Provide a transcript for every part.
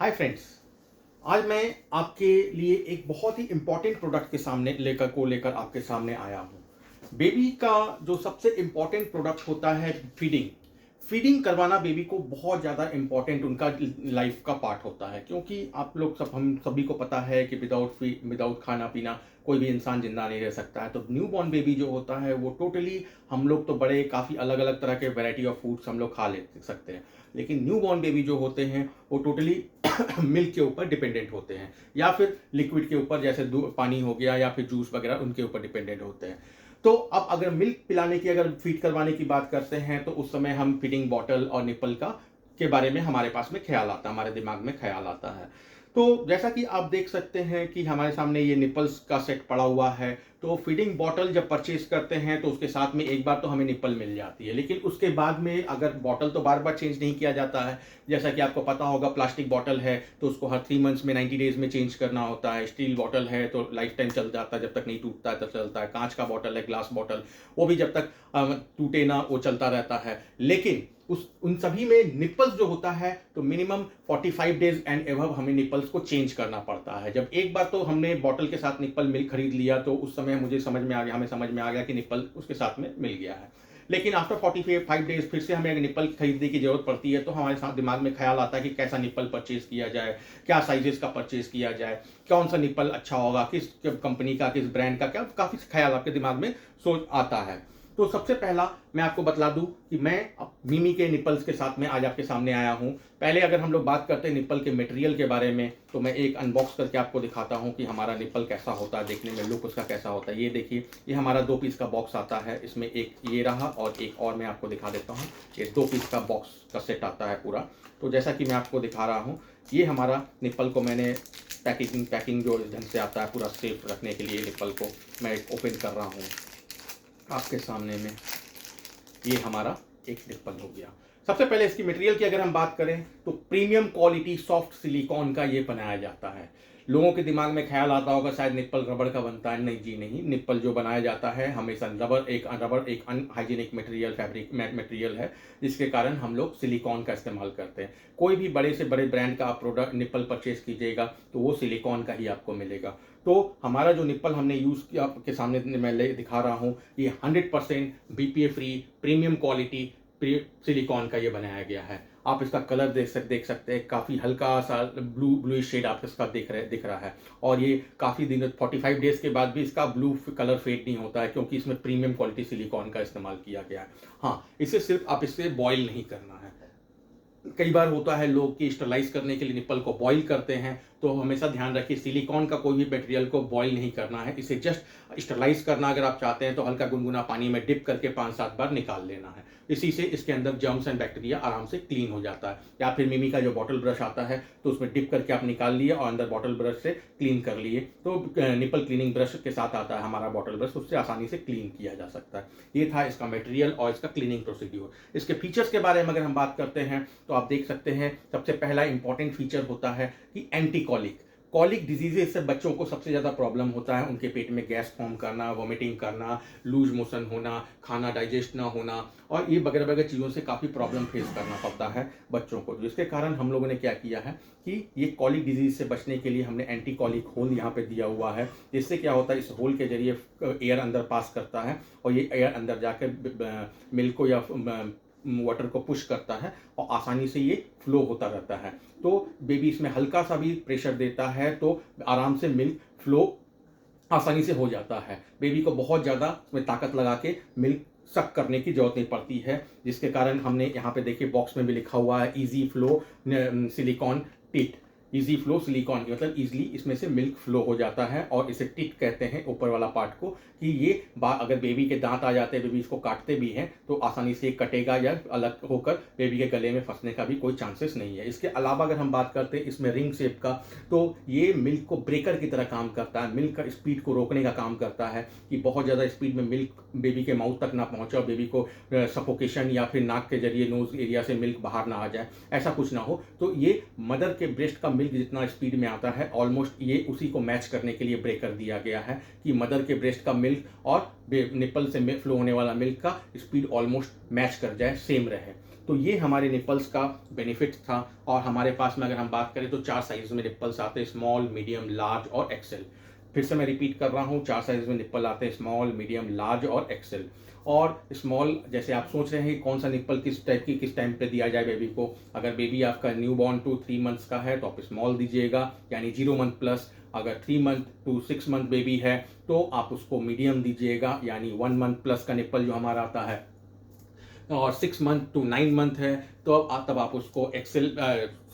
Hi friends. आज मैं आपके लिए एक बहुत ही इम्पोर्टेंट प्रोडक्ट के सामने लेकर आपके सामने आया हूँ। बेबी का जो सबसे इम्पोर्टेंट प्रोडक्ट होता है फीडिंग। फीडिंग करवाना बेबी को बहुत ज़्यादा इम्पोर्टेंट उनका लाइफ का पार्ट होता है, क्योंकि आप लोग हम सभी को पता है कि विदाउट खाना पीना कोई भी इंसान जिंदा नहीं रह सकता है। तो न्यू बॉर्न बेबी जो होता है वो टोटली, हम लोग तो बड़े काफ़ी अलग अलग तरह के वैरायटी ऑफ फूड्स हम लोग खा ले सकते हैं, लेकिन न्यू बॉर्न बेबी जो होते हैं वो टोटली मिल्क के ऊपर डिपेंडेंट होते हैं, या फिर लिक्विड के ऊपर, जैसे पानी हो गया या फिर जूस वगैरह, उनके ऊपर डिपेंडेंट होते हैं। तो अब अगर मिल्क पिलाने की, अगर फीड करवाने की बात करते हैं, तो उस समय हम फीडिंग बॉटल और निपल का के बारे में हमारे पास में ख्याल आता है, हमारे दिमाग में ख्याल आता है। तो जैसा कि आप देख सकते हैं कि हमारे सामने ये निपल्स का सेट पड़ा हुआ है। तो फीडिंग बॉटल जब परचेज करते हैं तो उसके साथ में एक बार तो हमें निपल मिल जाती है, लेकिन उसके बाद में अगर बॉटल तो बार बार चेंज नहीं किया जाता है। जैसा कि आपको पता होगा, प्लास्टिक बॉटल है तो उसको हर 3 मंथ्स में 90 डेज में चेंज करना होता है। स्टील बॉटल है तो लाइफ टाइम चल जाता है, जब तक नहीं टूटता है तब चलता है। कांच का बॉटल है, ग्लास बॉटल, वो भी जब तक टूटे ना वो चलता रहता है। लेकिन उन सभी में निपल्स जो होता है तो मिनिमम 45 डेज एंड एवब हमें निपल्स को चेंज करना पड़ता है। जब एक बार तो हमने बॉटल के साथ निपल मिल्क खरीद लिया तो उस समय हमें समझ में आ गया कि निपल उसके साथ में मिल गया है। लेकिन आफ्टर 45 डेज फिर से हमें अगर निपल खरीदने की जरूरत पड़ती है तो हमारे साथ दिमाग में ख्याल आता है कि कैसा निपल परचेज किया जाए, क्या साइजेस का परचेज किया जाए, कौन सा निपल अच्छा होगा, किस कंपनी का, किस ब्रांड का, क्या काफ़ी ख्याल आपके दिमाग में सोच आता है। तो सबसे पहला मैं आपको बतला दूं कि मैं मिमी के निपल्स के साथ में आज आपके सामने आया हूं। पहले अगर हम लोग बात करते हैं निपल के मटेरियल के बारे में, तो मैं एक अनबॉक्स करके आपको दिखाता हूं कि हमारा निपल कैसा होता है, देखने में लुक उसका कैसा होता है। ये देखिए, ये हमारा 2 पीस का बॉक्स आता है। इसमें एक ये रहा और एक और मैं आपको दिखा देता हूँ। ये 2 पीस का बॉक्स का सेट आता है पूरा। तो जैसा कि मैं आपको दिखा रहा हूँ, ये हमारा निपल को मैंने पैकिंग जो ढंग से आता है पूरा सेफ रखने के लिए, निपल को मैं ओपन कर रहा हूँ आपके सामने में। ये हमारा एक निप्पल हो गया। सबसे पहले इसकी मटेरियल की अगर हम बात करें तो प्रीमियम क्वालिटी सॉफ्ट सिलिकॉन का ये बनाया जाता है। लोगों के दिमाग में ख्याल आता होगा शायद निप्पल रबड़ का बनता है। नहीं जी नहीं, निप्पल जो बनाया जाता है हमेशा रबड़ एक अनहाइजीनिक मटेरियल, फैब्रिक मटेरियल है, जिसके कारण हम लोग सिलिकॉन का इस्तेमाल करते हैं। कोई भी बड़े से बड़े ब्रांड का आप प्रोडक्ट निप्पल परचेज कीजिएगा तो वो सिलिकॉन का ही आपको मिलेगा। तो हमारा जो निप्पल हमने यूज़ किया आपके सामने मैं दिखा रहा हूँ, ये 100% BPA free premium quality silicon का ये बनाया गया है। आप इसका कलर देख सकते हैं, काफ़ी हल्का सा ब्लू शेड आप इसका दिख रहा है। और ये काफ़ी दिन 45 डेज के बाद भी इसका ब्लू कलर फेड नहीं होता है, क्योंकि इसमें प्रीमियम क्वालिटी सिलिकॉन का इस्तेमाल किया गया है। हाँ, इसे सिर्फ आप इसे बॉयल नहीं करना है। कई बार होता है लोग कि स्टरलाइज करने के लिए निप्पल को बॉईल करते हैं, तो हमेशा ध्यान रखिए सिलिकॉन का कोई भी मटेरियल को बॉईल नहीं करना है। इसे जस्ट स्टरलाइज करना अगर आप चाहते हैं तो हल्का गुनगुना पानी में डिप करके 5-7 बार निकाल लेना है। इसी से इसके अंदर जर्म्स एंड बैक्टीरिया आराम से क्लीन हो जाता है। या फिर मिमी का जो बॉटल ब्रश आता है तो उसमें डिप करके आप निकाल लिए और अंदर बॉटल ब्रश से क्लीन कर लिए, तो निप्पल क्लीनिंग ब्रश के साथ आता है हमारा बॉटल ब्रश, उससे आसानी से क्लीन किया जा सकता है। ये था इसका मटेरियल और इसका क्लीनिंग प्रोसीड्यूर। इसके फीचर्स के बारे में अगर हम बात करते हैं तो आप देख सकते हैं, सबसे पहला इंपॉर्टेंट फीचर होता है कि एंटी कॉलिक डिजीजेस से बच्चों को सबसे ज़्यादा प्रॉब्लम होता है। उनके पेट में गैस फॉर्म करना, वॉमिटिंग करना, लूज मोशन होना, खाना डाइजेस्ट ना होना, और ये वगैरह वगैरह चीज़ों से काफ़ी प्रॉब्लम फेस करना पड़ता है बच्चों को। जिसके कारण हम लोगों ने क्या किया है कि ये कॉलिक डिजीज से बचने के लिए हमने एंटी कॉलिक होल यहाँ पे दिया हुआ है। जिससे क्या होता है, इस होल के जरिए एयर अंदर पास करता है और ये एयर अंदर जाकर मिल्क को या वाटर को पुश करता है और आसानी से ये फ्लो होता रहता है। तो बेबी इसमें हल्का सा भी प्रेशर देता है तो आराम से मिल्क फ्लो आसानी से हो जाता है। बेबी को बहुत ज़्यादा इसमें ताकत लगा के मिल्क सक करने की जरूरत नहीं पड़ती है। जिसके कारण हमने यहाँ पे देखिए बॉक्स में भी लिखा हुआ है easy flow silicon tit. Easy flow silicon मतलब इजीली इसमें से मिल्क फ्लो हो जाता है, और इसे टिट कहते हैं ऊपर वाला पार्ट को, कि ये अगर बेबी के दांत आ जाते हैं, बेबी इसको काटते भी हैं तो आसानी से कटेगा या अलग होकर बेबी के गले में फंसने का भी कोई चांसेस नहीं है। इसके अलावा अगर हम बात करते हैं इसमें रिंग शेप का, तो ये मिल्क को ब्रेकर की तरह काम करता है, मिल्क का स्पीड को रोकने का काम करता है कि बहुत ज़्यादा स्पीड में मिल्क बेबी के माउथ तक ना पहुँचे और बेबी को सफोकेशन या फिर नाक के जरिए नोज एरिया से मिल्क बाहर ना आ जाए, ऐसा कुछ ना हो। तो ये मदर के ब्रेस्ट का मिल्क जितना स्पीड में आता है ऑलमोस्ट ये उसी को मैच करने के लिए ब्रेकर दिया गया है कि मदर के ब्रेस्ट का मिल्क और निप्पल से फ्लो होने वाला मिल्क का स्पीड ऑलमोस्ट मैच कर जाए, सेम रहे। तो ये हमारे निप्पल्स का बेनिफिट था। और हमारे पास में अगर हम बात करें तो 4 साइज़ में निप्पल्स आते हैं, स्मॉल, मीडियम, लार्ज और एक्सेल। फिर से मैं रिपीट कर रहा हूँ, 4 साइज़ में निप्पल आते हैं, स्मॉल, मीडियम, लार्ज और एक्सेल। और स्मॉल, जैसे आप सोच रहे हैं कौन सा निप्पल किस टाइप की किस टाइम पे दिया जाए बेबी को, अगर बेबी आपका न्यू बॉर्न टू 3 मंथ्स का है तो आप स्मॉल दीजिएगा, यानी 0 मंथ प्लस। अगर 3 मंथ टू 6 मंथ बेबी है तो आप उसको मीडियम दीजिएगा, यानी 1 मंथ प्लस का निप्पल जो हमारा आता है। और 6 मंथ टू 9 मंथ है तो तब आप उसको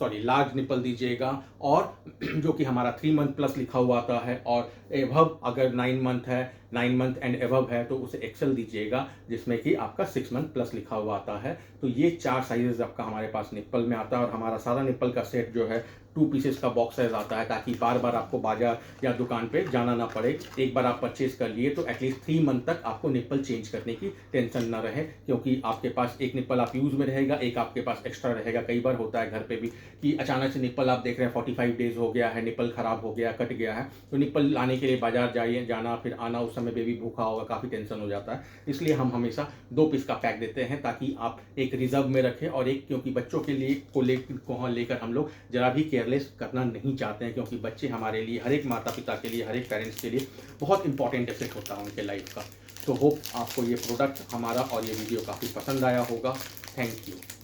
लार्ज निप्पल दीजिएगा। और जो कि हमारा 3 मंथ प्लस लिखा हुआ आता है, और एभव अगर 9 मंथ है, 9 मंथ एंड एभव है तो उसे एक्सेल दीजिएगा, जिसमें कि आपका 6 मंथ प्लस लिखा हुआ आता है। तो ये 4 साइजेस आपका हमारे पास निप्पल में आता है। और हमारा सारा निप्पल का सेट जो है 2 पीसेस का बॉक्स साइज आता है, ताकि बार बार आपको बाजार या दुकान पे जाना ना पड़े। एक बार आप परचेज कर लिए तो एटलीस्ट 3 मंथ तक आपको निप्पल चेंज करने की टेंशन ना रहे, क्योंकि आपके पास एक निप्पल आप यूज़ में रहेगा, एक आपके पास एक्स्ट्रा रहेगा। कई बार होता है घर पे भी कि अचानक से निप्पल आप देख रहे हैं 45 डेज हो गया है, निप्पल खराब हो गया, कट गया है, तो निप्पल लाने के लिए बाजार जाना फिर आना, उस समय बेबी भूखा होगा, काफ़ी टेंशन हो जाता है। इसलिए हम हमेशा 2 पीस का पैक देते हैं, ताकि आप एक रिजर्व में रखें। और एक, क्योंकि बच्चों के लिए को लेकर हम लोग जरा भी केयरलेस करना नहीं चाहते हैं, क्योंकि बच्चे हमारे लिए, हर एक माता पिता के लिए, हर एक पेरेंट्स के लिए बहुत इंपॉर्टेंट एसेट होता है उनके लाइफ का। तो होप आपको ये प्रोडक्ट हमारा और ये वीडियो काफ़ी पसंद आया होगा। Thank you.